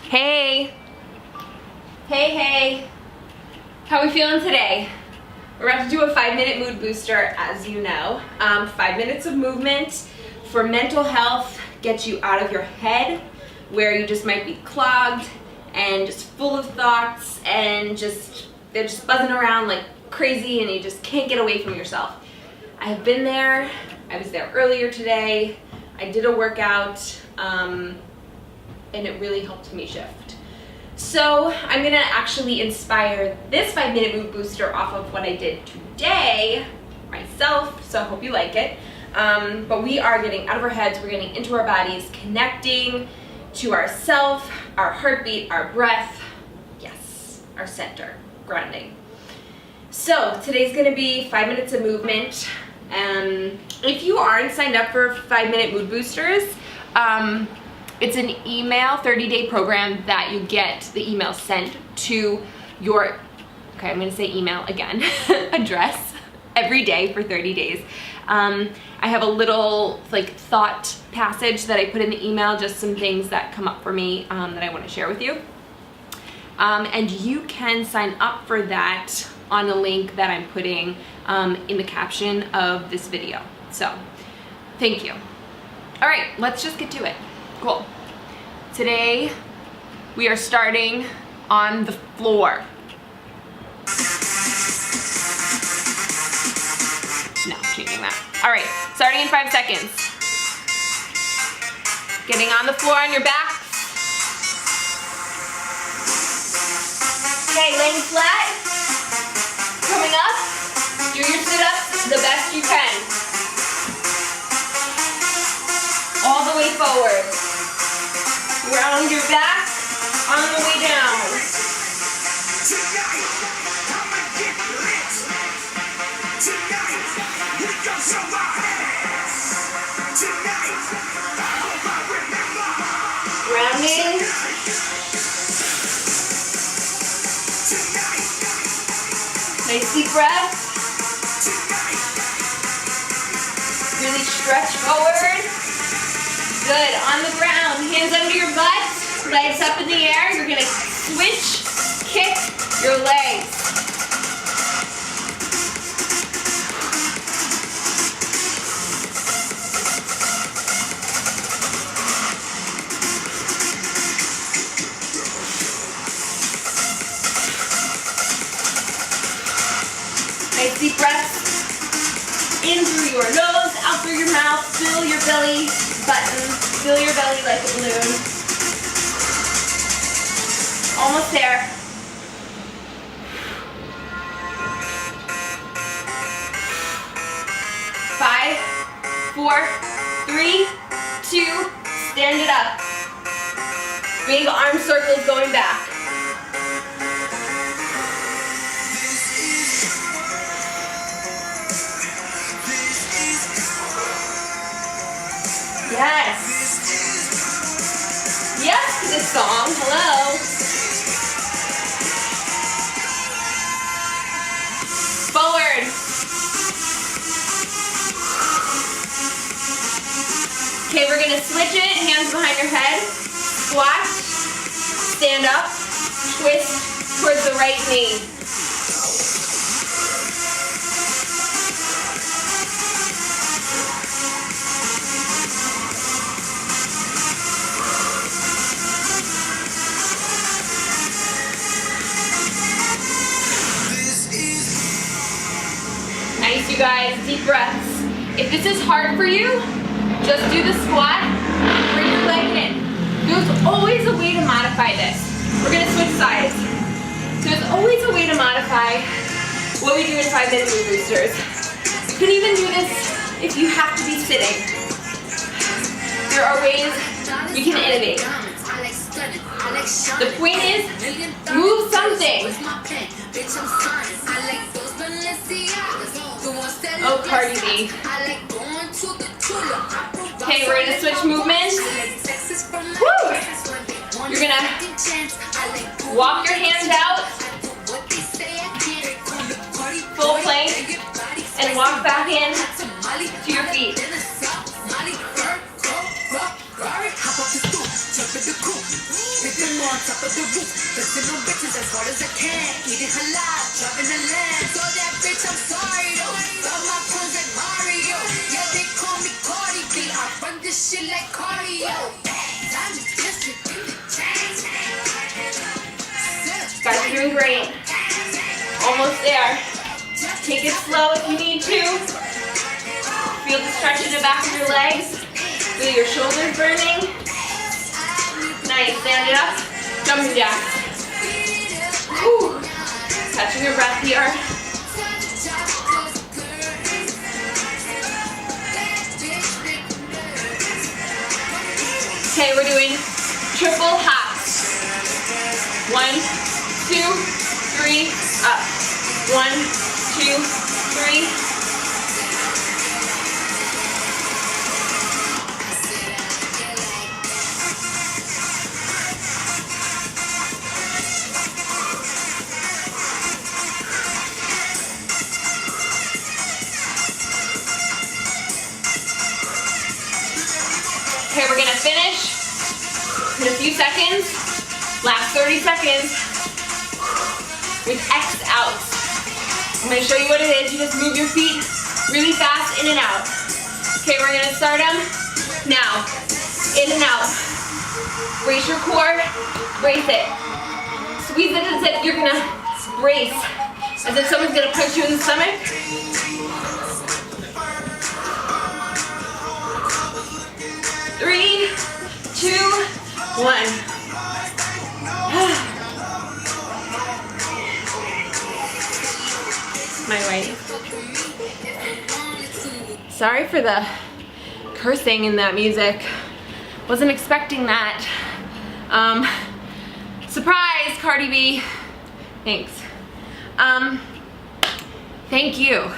Hey. Hey. How are we feeling today? We're about to do a 5-minute mood booster, as you know. 5 minutes of movement for mental health, get you out of your head where you just might be clogged and just full of thoughts and they're just buzzing around like crazy and you just can't get away from yourself. I have been there. I was there earlier today. I did a workout and it really helped me shift. So I'm gonna actually inspire this 5-minute mood booster off of what I did today myself, so I hope you like it. But we are getting out of our heads, we're getting into our bodies, connecting to ourself, our heartbeat, our breath, yes, our center, grounding. So today's gonna be 5 minutes of movement. If you aren't signed up for 5-minute mood boosters, it's an email 30-day program that you get the email sent to your, okay, I'm gonna say email again, address every day for 30 days. I have a little like thought passage that I put in the email, just some things that come up for me that I wanna share with you. And you can sign up for that on a link that I'm putting in the caption of this video. So, thank you. All right, let's just get to it. Cool. Today, we are starting on the floor. No, changing that. All right, starting in 5 seconds. Getting on the floor on your back. Okay, laying flat. Coming up. Do your sit-ups the best you can. All the way forward. Round your back on the way down. Rounding. Nice deep breath. Really stretch forward. Good, on the ground, hands under your butt, legs up in the air. You're gonna switch, kick your legs. Nice deep breaths in through your nose, out through your mouth, fill your belly button, fill your belly like a balloon. Almost there. Five, 4, 3, 2, stand it up. Big arm circles going back. Yes. Yes to this song. Hello. Forward. Okay, we're gonna switch it. Hands behind your head. Squat. Stand up. Twist towards the right knee. Nice, you guys, deep breaths. If this is hard for you, just do the squat, bring your leg in. There's always a way to modify this. We're gonna switch sides. There's always a way to modify what we do in 5-minute mood boosters. You can even do this if you have to be sitting. There are ways we can innovate. The point is, move something. Oh, Cardi B. Okay, we're gonna switch movements. Woo! You're gonna walk your hands out, full plank, and walk back in to your feet. Living on top of the roof, flexing on bitches as hard as I can. Eating halal, driving a lamb. So that bitch, I'm sorry though. Got my clothes like Mario. Yeah, they call me Cardi B. I run this shit like cardio. I'm just district in the chains. Guys are doing great. Almost there. Take it slow if you need to. Feel the stretch in the back of your legs. Feel your shoulders burning. Nice. Stand it up. Jumping jacks. Whew. Catching your breath here. Okay, we're doing triple hops. 1, 2, 3, up. 1, 2, 3. Okay, we're gonna finish in a few seconds. Last 30 seconds with X out. I'm gonna show you what it is. You just move your feet really fast in and out. Okay, we're gonna start them now. In and out. Brace your core, brace it. Squeeze it as if you're gonna brace. As if someone's gonna punch you in the stomach. 3, 2, 1. My way. Sorry for the cursing in that music. Wasn't expecting that. Surprise, Cardi B. Thanks. Thank you.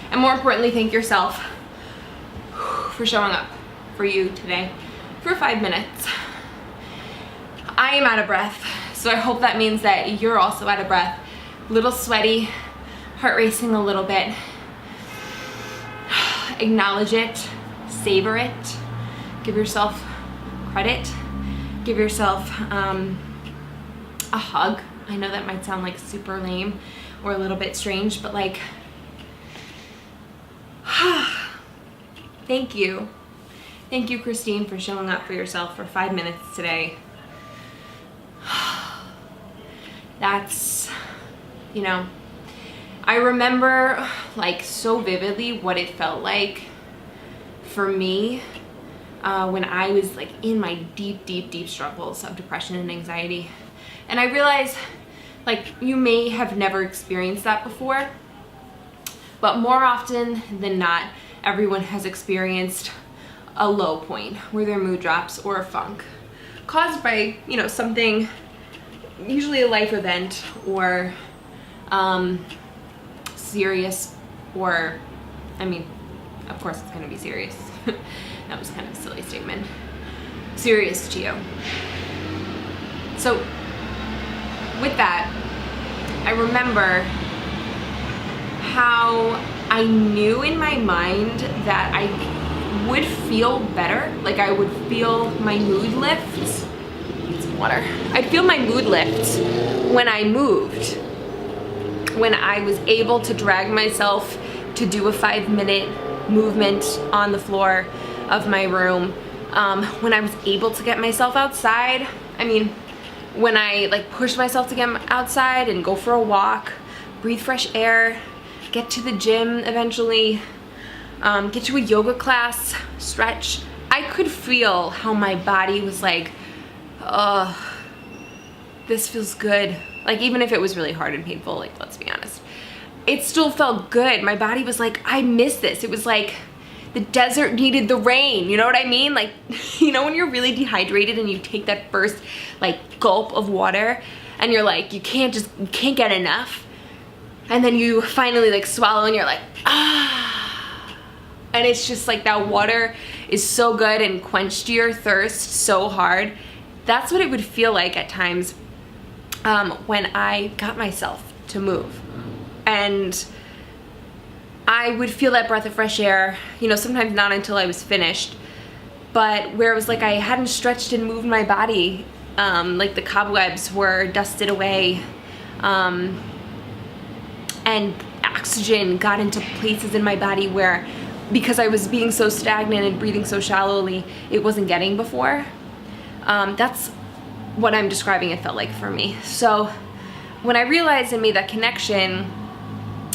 And more importantly, thank yourself for showing up for you today for 5 minutes. I am out of breath, so I hope that means that you're also out of breath. A little sweaty, heart racing a little bit. Acknowledge it, savor it, give yourself credit, give yourself a hug. I know that might sound like super lame or a little bit strange, but like, thank you. Thank you, Christine, for showing up for yourself for 5 minutes today. That's, you know, I remember like so vividly what it felt like for me when I was like in my deep struggles of depression and anxiety. And I realized like you may have never experienced that before, but more often than not, everyone has experienced a low point where their mood drops or a funk caused by, you know, something, usually a life event or serious, or, I mean, of course it's gonna be serious. That was kind of a silly statement. Serious to you. So with that, I remember how I knew in my mind that I would feel better, like I would feel my mood lift. Need some water. I'd feel my mood lift when I moved, when I was able to drag myself to do a 5-minute movement on the floor of my room, when I was able to get myself outside. I mean, when I like push myself to get outside and go for a walk, breathe fresh air, get to the gym eventually, get to a yoga class, stretch. I could feel how my body was like, oh, this feels good. Like even if it was really hard and painful, like let's be honest, it still felt good. My body was like, I miss this. It was like the desert needed the rain, you know what I mean? Like, you know when you're really dehydrated and you take that first like gulp of water and you're like, you can't get enough. And then you finally like swallow and you're like, ah. And it's just like that water is so good and quenched your thirst so hard. That's what it would feel like at times when I got myself to move. And I would feel that breath of fresh air, you know, sometimes not until I was finished, but where it was like I hadn't stretched and moved my body like the cobwebs were dusted away, and oxygen got into places in my body where, because I was being so stagnant and breathing so shallowly, it wasn't getting before. That's what I'm describing it felt like for me. So when I realized and made that connection,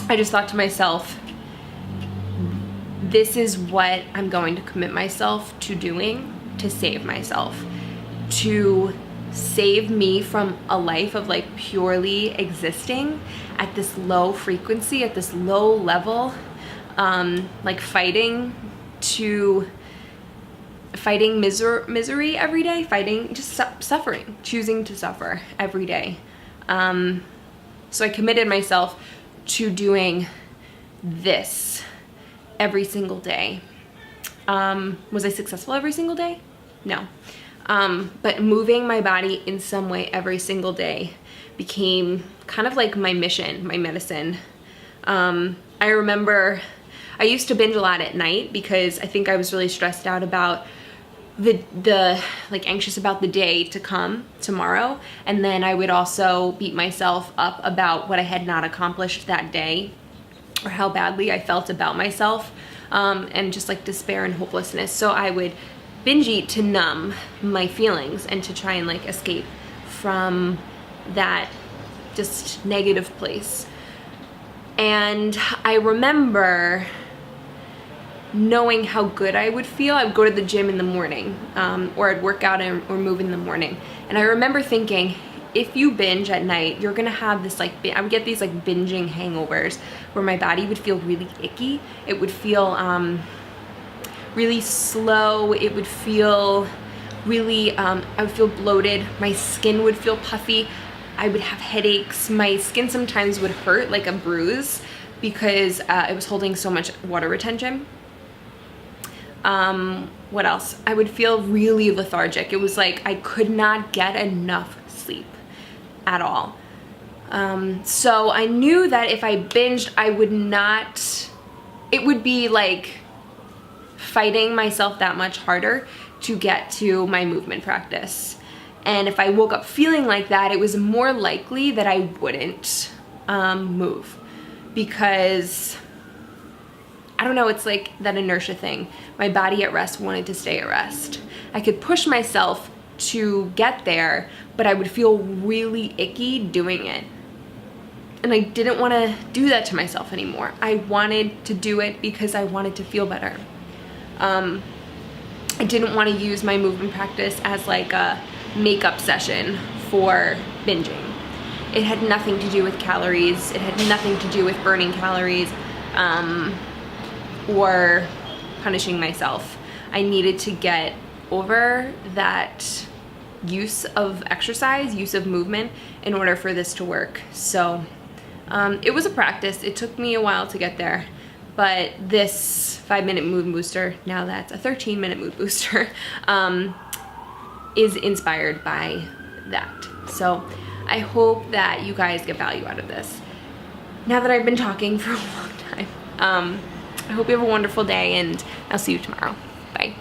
I just thought to myself, this is what I'm going to commit myself to doing to save myself, to save me from a life of like purely existing at this low frequency, at this low level, like fighting misery every day, fighting just suffering, choosing to suffer every day. So I committed myself to doing this every single day. Was I successful every single day? No. But moving my body in some way every single day became kind of like my mission, my medicine. I remember I used to binge a lot at night because I think I was really stressed out about the like anxious about the day to come tomorrow. And then I would also beat myself up about what I had not accomplished that day, or how badly I felt about myself, and just like despair and hopelessness. So I would binge eat to numb my feelings and to try and like escape from that just negative place. And I remember knowing how good I would feel. I would go to the gym in the morning, or I'd work out or move in the morning. And I remember thinking, if you binge at night, you're gonna have this like, I would get these like binging hangovers where my body would feel really icky. It would feel really slow. It would feel really, I would feel bloated. My skin would feel puffy. I would have headaches. My skin sometimes would hurt like a bruise because it was holding so much water retention. What else? I would feel really lethargic. It was like I could not get enough sleep at all. So I knew that if I binged, I would not, it would be like fighting myself that much harder to get to my movement practice. And if I woke up feeling like that, it was more likely that I wouldn't move, because I don't know, it's like that inertia thing. My body at rest wanted to stay at rest. I could push myself to get there, but I would feel really icky doing it. And I didn't want to do that to myself anymore. I wanted to do it because I wanted to feel better. I didn't want to use my movement practice as like a makeup session for binging. It had nothing to do with calories. It had nothing to do with burning calories, or punishing myself. I needed to get over that use of exercise, use of movement, in order for this to work. So it was a practice. It took me a while to get there, but this 5-minute mood booster, now that's a 13-minute mood booster, is inspired by that. So I hope that you guys get value out of this. Now that I've been talking for a long time, I hope you have a wonderful day, and I'll see you tomorrow. Bye.